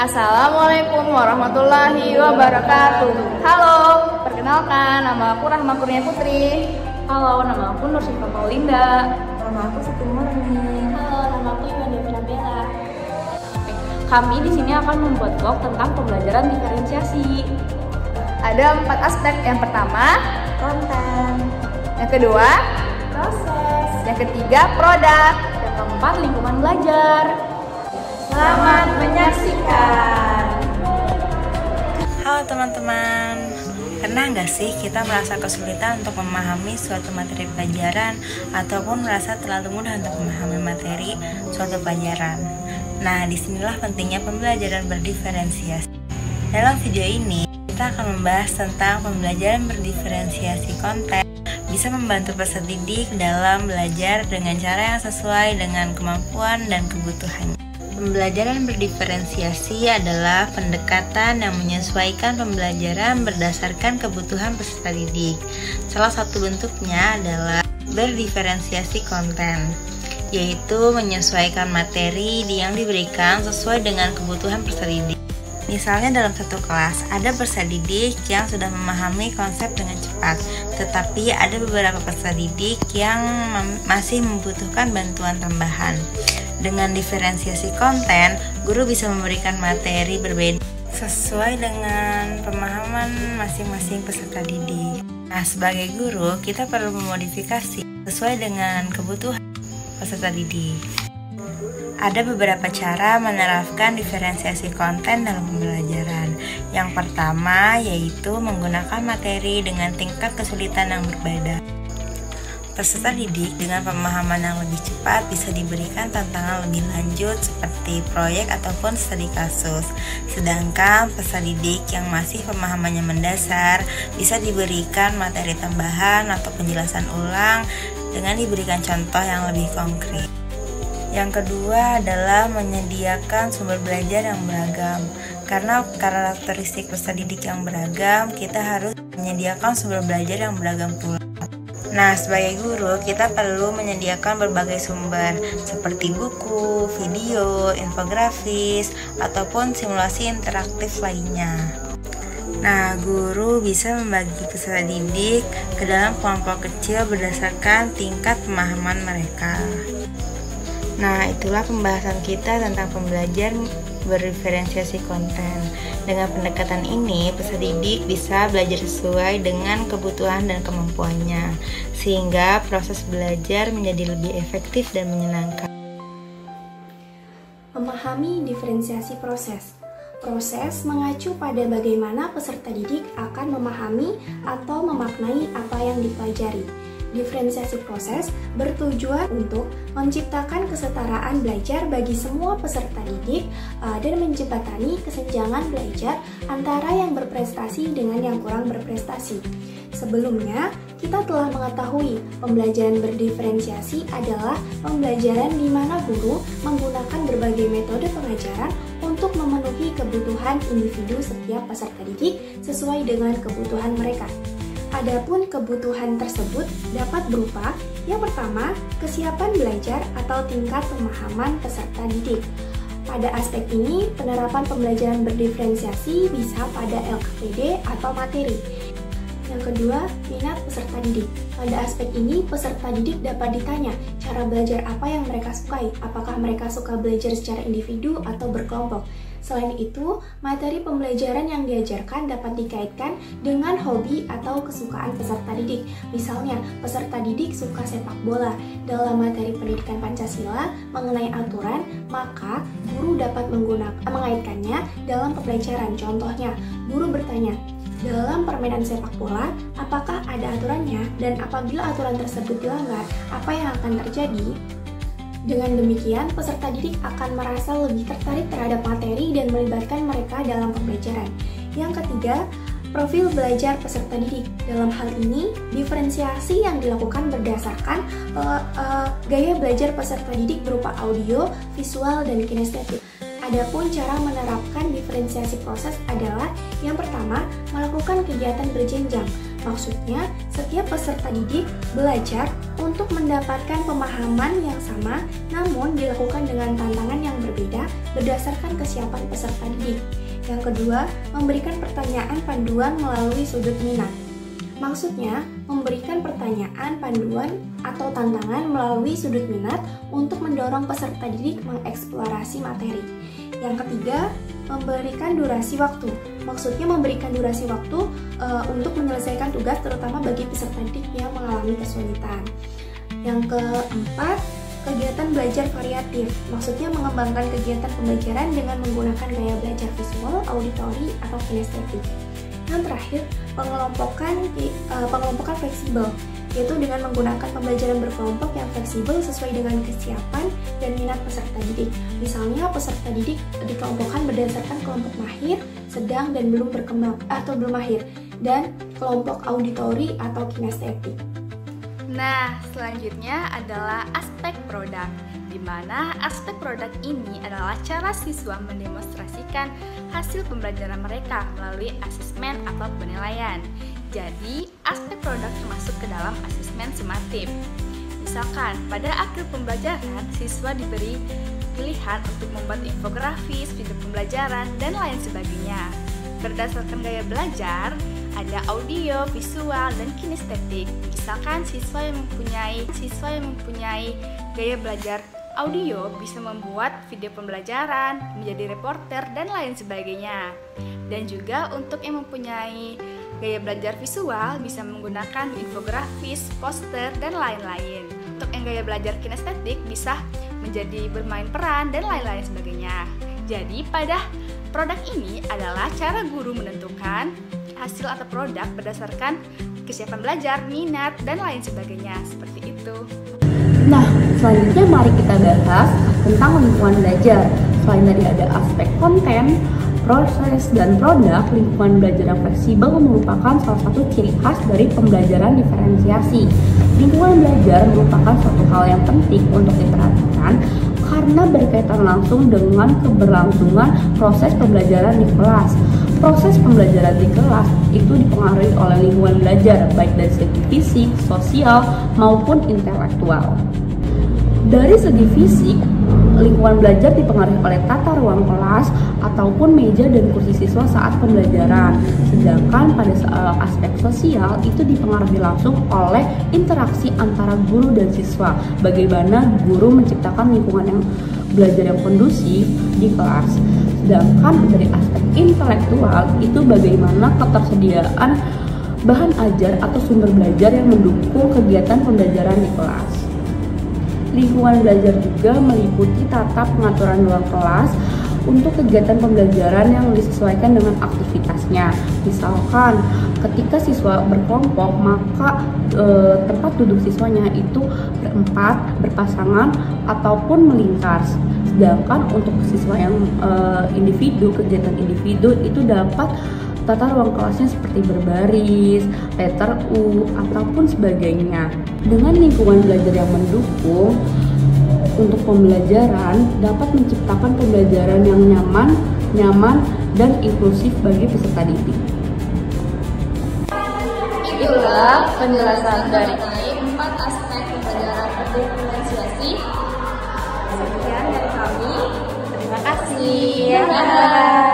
Assalamualaikum warahmatullahi wabarakatuh. Halo, perkenalkan nama aku Rahma Kurnia Putri. Halo, nama aku Nur Syifa Paulinda. Nama aku Siti Murni. Halo, nama aku Iwan Devina Bella. Kami di sini akan membuat vlog tentang pembelajaran diferensiasi. Ada 4 aspek. Yang pertama, Konten. yang kedua, Proses. yang ketiga, produk. Yang keempat, lingkungan belajar. Selamat menyaksikan. Halo teman-teman, pernah nggak sih kita merasa kesulitan untuk memahami suatu materi pelajaran ataupun merasa terlalu mudah untuk memahami materi suatu pelajaran? Nah, disinilah pentingnya pembelajaran berdiferensiasi. Dalam video ini, kita akan membahas tentang pembelajaran berdiferensiasi konten bisa membantu peserta didik dalam belajar dengan cara yang sesuai dengan kemampuan dan kebutuhannya. Pembelajaran berdiferensiasi adalah pendekatan yang menyesuaikan pembelajaran berdasarkan kebutuhan peserta didik. Salah satu bentuknya adalah berdiferensiasi konten, yaitu menyesuaikan materi yang diberikan sesuai dengan kebutuhan peserta didik. Misalnya dalam satu kelas, ada peserta didik yang sudah memahami konsep dengan cepat, tetapi ada beberapa peserta didik yang masih membutuhkan bantuan tambahan. Dengan diferensiasi konten, guru bisa memberikan materi berbeda sesuai dengan pemahaman masing-masing peserta didik. Nah, sebagai guru, kita perlu memodifikasi sesuai dengan kebutuhan peserta didik. Ada beberapa cara menerapkan diferensiasi konten dalam pembelajaran. Yang pertama yaitu menggunakan materi dengan tingkat kesulitan yang berbeda. Peserta didik dengan pemahaman yang lebih cepat bisa diberikan tantangan lebih lanjut seperti proyek ataupun studi kasus. Sedangkan peserta didik yang masih pemahamannya mendasar bisa diberikan materi tambahan atau penjelasan ulang dengan diberikan contoh yang lebih konkret. Yang kedua adalah menyediakan sumber belajar yang beragam. Karena karakteristik peserta didik yang beragam, kita harus menyediakan sumber belajar yang beragam pula. Nah, sebagai guru, kita perlu menyediakan berbagai sumber seperti buku, video, infografis, ataupun simulasi interaktif lainnya. Nah, guru bisa membagi peserta didik ke dalam kelompok kecil berdasarkan tingkat pemahaman mereka. Nah, itulah pembahasan kita tentang pembelajaran berdiferensiasi konten. Dengan pendekatan ini, peserta didik bisa belajar sesuai dengan kebutuhan dan kemampuannya, sehingga proses belajar menjadi lebih efektif dan menyenangkan. Memahami diferensiasi proses. Proses mengacu pada bagaimana peserta didik akan memahami atau memaknai apa yang dipelajari. Diferensiasi proses bertujuan untuk menciptakan kesetaraan belajar bagi semua peserta didik dan menjembatani kesenjangan belajar antara yang berprestasi dengan yang kurang berprestasi. Sebelumnya, kita telah mengetahui pembelajaran berdiferensiasi adalah pembelajaran di mana guru menggunakan berbagai metode pengajaran untuk memenuhi kebutuhan individu setiap peserta didik sesuai dengan kebutuhan mereka. Adapun kebutuhan tersebut dapat berupa yang pertama, kesiapan belajar atau tingkat pemahaman peserta didik. Pada aspek ini, penerapan pembelajaran berdiferensiasi bisa pada LKPD atau materi. Yang kedua, minat peserta didik. Pada aspek ini, peserta didik dapat ditanya cara belajar apa yang mereka sukai, apakah mereka suka belajar secara individu atau berkelompok. Selain itu, materi pembelajaran yang diajarkan dapat dikaitkan dengan hobi atau kesukaan peserta didik. Misalnya, peserta didik suka sepak bola. Dalam materi pendidikan Pancasila mengenai aturan, maka guru dapat mengaitkannya dalam pembelajaran. Contohnya, guru bertanya, dalam permainan sepak bola, apakah ada aturannya? Dan apabila aturan tersebut dilanggar, apa yang akan terjadi? Dengan demikian, peserta didik akan merasa lebih tertarik terhadap materi dan melibatkan mereka dalam pembelajaran. Yang ketiga, profil belajar peserta didik. Dalam hal ini, diferensiasi yang dilakukan berdasarkan gaya belajar peserta didik berupa audio, visual, dan kinestetik. Adapun cara menerapkan diferensiasi proses adalah yang pertama, melakukan kegiatan berjenjang. Maksudnya, setiap peserta didik belajar untuk mendapatkan pemahaman yang sama, namun dilakukan dengan tantangan yang berbeda berdasarkan kesiapan peserta didik. Yang kedua, memberikan pertanyaan panduan melalui sudut minat. Maksudnya, memberikan pertanyaan panduan atau tantangan melalui sudut minat untuk mendorong peserta didik mengeksplorasi materi. Yang ketiga, memberikan durasi waktu. Maksudnya memberikan durasi waktu untuk menyelesaikan tugas terutama bagi peserta didik yang mengalami kesulitan. Yang keempat, kegiatan belajar variatif. Maksudnya mengembangkan kegiatan pembelajaran dengan menggunakan gaya belajar visual, auditori, atau kinestetik. Yang terakhir, pengelompokan fleksibel, yaitu dengan menggunakan pembelajaran berkelompok yang fleksibel sesuai dengan kesiapan dan minat peserta didik. Misalnya, peserta didik dikelompokkan berdasarkan kelompok mahir, sedang, dan belum berkembang atau belum mahir, dan kelompok auditori atau kinestetik. Nah, selanjutnya adalah aspek produk, di mana aspek produk ini adalah cara siswa mendemonstrasikan hasil pembelajaran mereka melalui asesmen atau penilaian. Jadi, aspek produk termasuk ke dalam asesmen sumatif. Misalkan, pada akhir pembelajaran, siswa diberi pilihan untuk membuat infografis, video pembelajaran, dan lain sebagainya. Berdasarkan gaya belajar, ada audio, visual, dan kinestetik. Misalkan siswa yang mempunyai gaya belajar audio bisa membuat video pembelajaran, menjadi reporter, dan lain sebagainya. Dan juga untuk yang mempunyai gaya belajar visual bisa menggunakan infografis, poster, dan lain-lain. Untuk yang gaya belajar kinestetik bisa menjadi bermain peran dan lain-lain sebagainya. Jadi pada produk ini adalah cara guru menentukan hasil atau produk berdasarkan kesiapan belajar, minat, dan lain sebagainya. Seperti itu. Nah, selanjutnya mari kita bahas tentang lingkungan belajar. Selain dari ada aspek konten, proses, dan produk, lingkungan belajar yang fleksibel merupakan salah satu ciri khas dari pembelajaran diferensiasi. Lingkungan belajar merupakan suatu hal yang penting untuk diperhatikan karena berkaitan langsung dengan keberlangsungan proses pembelajaran di kelas. Proses pembelajaran di kelas itu dipengaruhi oleh lingkungan belajar, baik dari segi fisik, sosial, maupun intelektual. Dari segi fisik, lingkungan belajar dipengaruhi oleh tata ruang kelas ataupun meja dan kursi siswa saat pembelajaran. Sedangkan pada aspek sosial itu dipengaruhi langsung oleh interaksi antara guru dan siswa. Bagaimana guru menciptakan lingkungan yang belajar yang kondusif di kelas. Sedangkan dari aspek intelektual itu bagaimana ketersediaan bahan ajar atau sumber belajar yang mendukung kegiatan pembelajaran di kelas. Lingkungan belajar juga meliputi tata pengaturan ruang kelas untuk kegiatan pembelajaran yang disesuaikan dengan aktivitasnya. Misalkan ketika siswa berkelompok, maka tempat duduk siswanya itu berempat, berpasangan, ataupun melingkar. Sedangkan untuk siswa yang individu, kegiatan individu itu dapat tata ruang kelasnya seperti berbaris, letter U, ataupun sebagainya. Dengan lingkungan belajar yang mendukung untuk pembelajaran dapat menciptakan pembelajaran yang nyaman, dan inklusif bagi peserta didik. Itulah penjelasan dari 4 aspek pembelajaran diferensiasi. Sekian dari kami. Terima kasih.